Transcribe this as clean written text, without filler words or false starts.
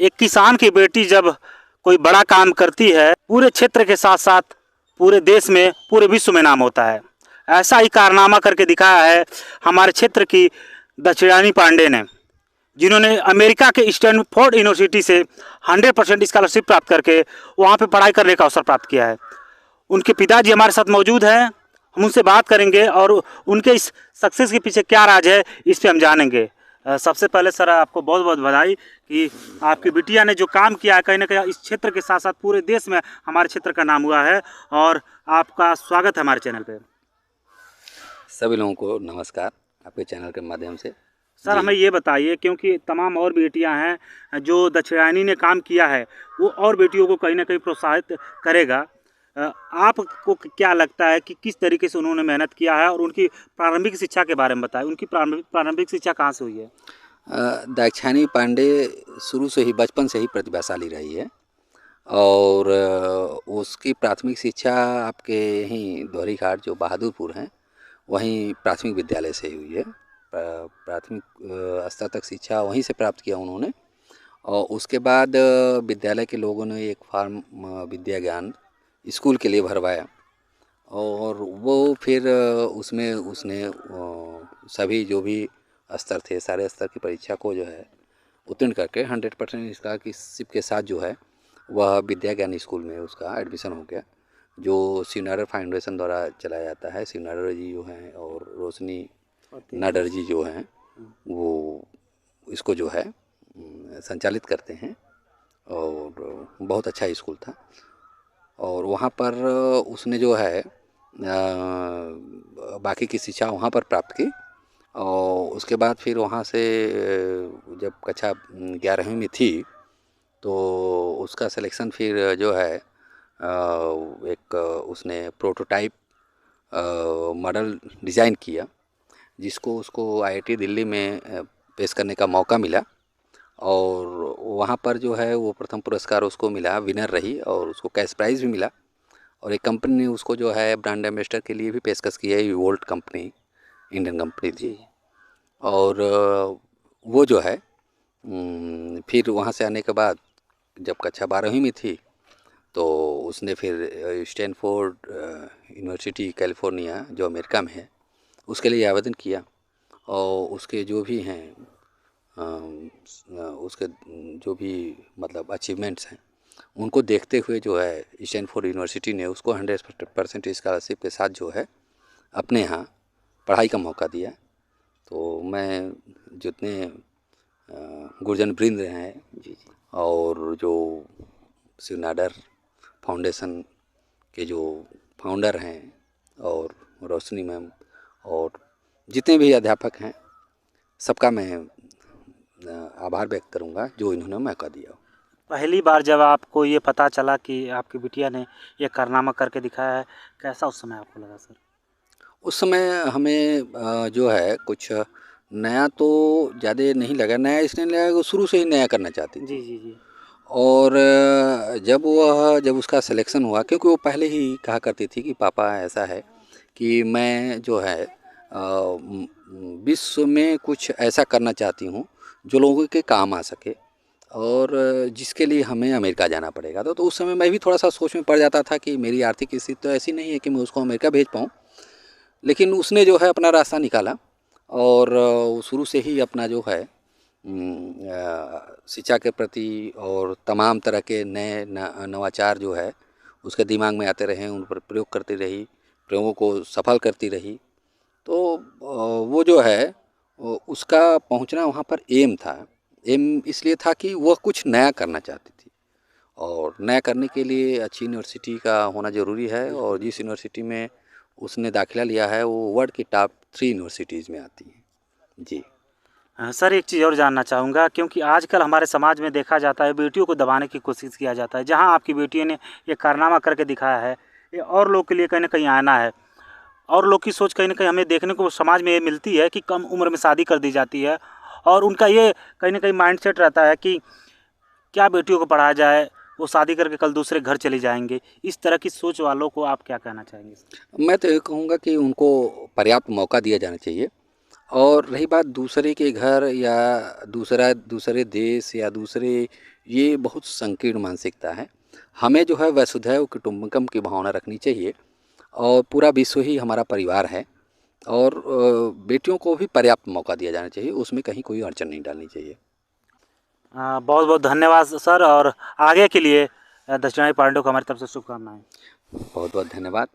एक किसान की बेटी जब कोई बड़ा काम करती है, पूरे क्षेत्र के साथ साथ पूरे देश में, पूरे विश्व में नाम होता है। ऐसा ही कारनामा करके दिखाया है हमारे क्षेत्र की दक्षिणानी पांडे ने, जिन्होंने अमेरिका के स्टैनफोर्ड यूनिवर्सिटी से 100% स्कॉलरशिप प्राप्त करके वहाँ पे पढ़ाई करने का अवसर प्राप्त किया है। उनके पिताजी हमारे साथ मौजूद हैं, हम उनसे बात करेंगे और उनके इस सक्सेस के पीछे क्या राज है इस पे हम जानेंगे। सबसे पहले सर आपको बहुत बहुत बधाई कि आपकी बिटिया ने जो काम किया है, कहीं ना कहीं इस क्षेत्र के साथ साथ पूरे देश में हमारे क्षेत्र का नाम हुआ है। और आपका स्वागत है हमारे चैनल पे। सभी लोगों को नमस्कार आपके चैनल के माध्यम से। सर हमें ये बताइए, क्योंकि तमाम और बेटियां हैं जो दक्षिणायनी ने काम किया है, वो और बेटियों को कहीं ना कहीं प्रोत्साहित करेगा। आपको क्या लगता है कि किस तरीके से उन्होंने मेहनत किया है, और उनकी प्रारंभिक शिक्षा के बारे में बताएं। उनकी प्रारंभिक शिक्षा कहाँ से हुई है? दाक्षायणी पांडे शुरू से ही, बचपन से ही प्रतिभाशाली रही है और उसकी प्राथमिक शिक्षा आपके यहीं दोहरी घाट जो बहादुरपुर हैं वहीं प्राथमिक विद्यालय से हुई है। प्राथमिक स्तर तक शिक्षा वहीं से प्राप्त किया उन्होंने और उसके बाद विद्यालय के लोगों ने एक फार्म विद्या ज्ञान स्कूल के लिए भरवाया और वो फिर उसमें उसने सभी जो भी स्तर थे, सारे स्तर की परीक्षा को जो है उत्तीर्ण करके 100% स्कॉलरशिप के साथ जो है वह विद्या ज्ञान स्कूल में उसका एडमिशन हो गया, जो शिव नाडर फाउंडेशन द्वारा चलाया जाता है। शिव नाडर जी जो हैं और रोशनी नाडर जी जो हैं वो इसको जो है संचालित करते हैं और बहुत अच्छा स्कूल था। और वहाँ पर उसने जो है बाकी की शिक्षा वहाँ पर प्राप्त की और उसके बाद फिर वहाँ से जब कक्षा 11वीं में थी तो उसका सिलेक्शन फिर जो है एक उसने प्रोटोटाइप मॉडल डिज़ाइन किया, जिसको उसको आईआईटी दिल्ली में पेश करने का मौका मिला और वहाँ पर जो है वो प्रथम पुरस्कार उसको मिला, विनर रही और उसको कैश प्राइज़ भी मिला। और एक कंपनी ने उसको जो है ब्रांड एम्बेसडर के लिए भी पेशकश की है, वोल्ट कंपनी इंडियन कंपनी थी। और वो जो है फिर वहाँ से आने के बाद जब कक्षा 12वीं में थी तो उसने फिर स्टैनफोर्ड यूनिवर्सिटी कैलिफोर्निया जो अमेरिका में है उसके लिए आवेदन किया और उसके जो भी हैं उसके जो भी मतलब अचीवमेंट्स हैं उनको देखते हुए जो है स्टैनफोर्ड यूनिवर्सिटी ने उसको 100% स्कॉलरशिप के साथ जो है अपने यहाँ पढ़ाई का मौका दिया। तो मैं जितने गुरजन वृंद हैं जी और जो शिव नाडर फाउंडेशन के जो फाउंडर हैं और रोशनी मैम और जितने भी अध्यापक हैं सबका मैं आभार व्यक्त करूंगा जो इन्होंने मौका दिया। पहली बार जब आपको ये पता चला कि आपकी बिटिया ने ये कारनामा करके दिखाया है, कैसा उस समय आपको लगा सर? उस समय हमें जो है कुछ नया तो ज़्यादा नहीं लगा, नया इसलिए लगा कि वो शुरू से ही नया करना चाहती थी। जी जी जी। और जब उसका सिलेक्शन हुआ, क्योंकि वो पहले ही कहा करती थी कि पापा ऐसा है कि मैं जो है विश्व में कुछ ऐसा करना चाहती हूँ जो लोगों के काम आ सके और जिसके लिए हमें अमेरिका जाना पड़ेगा। तो उस समय मैं भी थोड़ा सा सोच में पड़ जाता था कि मेरी आर्थिक स्थिति तो ऐसी नहीं है कि मैं उसको अमेरिका भेज पाऊँ, लेकिन उसने जो है अपना रास्ता निकाला और शुरू से ही अपना जो है शिक्षा के प्रति और तमाम तरह के नए नवाचार जो है उसके दिमाग में आते रहे, उन पर प्रयोग करती रही, प्रयोगों को सफल करती रही। तो वो जो है उसका पहुंचना वहाँ पर एम था। एम इसलिए था कि वह कुछ नया करना चाहती थी और नया करने के लिए अच्छी यूनिवर्सिटी का होना ज़रूरी है और जिस यूनिवर्सिटी में उसने दाखिला लिया है वो वर्ल्ड की टॉप 3 यूनिवर्सिटीज़ में आती है। जी सर एक चीज़ और जानना चाहूँगा, क्योंकि आजकल हमारे समाज में देखा जाता है बेटियों को दबाने की कोशिश किया जाता है। जहाँ आपकी बेटियों ने ये कारनामा करके दिखाया है, ये और लोग के लिए कहीं ना कहीं आना है। और लोग की सोच कहीं ना कहीं हमें देखने को समाज में ये मिलती है कि कम उम्र में शादी कर दी जाती है, और उनका ये कहीं ना कहीं माइंडसेट रहता है कि क्या बेटियों को पढ़ाया जाए, वो शादी करके कल दूसरे घर चले जाएंगे। इस तरह की सोच वालों को आप क्या कहना चाहेंगे? मैं तो ये कहूँगा कि उनको पर्याप्त मौका दिया जाना चाहिए और रही बात दूसरे के घर या दूसरे देश या दूसरे, ये बहुत संकीर्ण मानसिकता है। हमें जो है वसुधैव कुटुंबकम की भावना रखनी चाहिए और पूरा विश्व ही हमारा परिवार है। और बेटियों को भी पर्याप्त मौका दिया जाना चाहिए, उसमें कहीं कोई अड़चन नहीं डालनी चाहिए। बहुत बहुत धन्यवाद सर, और आगे के लिए दक्षिणाई पांडे को हमारी तरफ से शुभकामनाएं। बहुत बहुत धन्यवाद।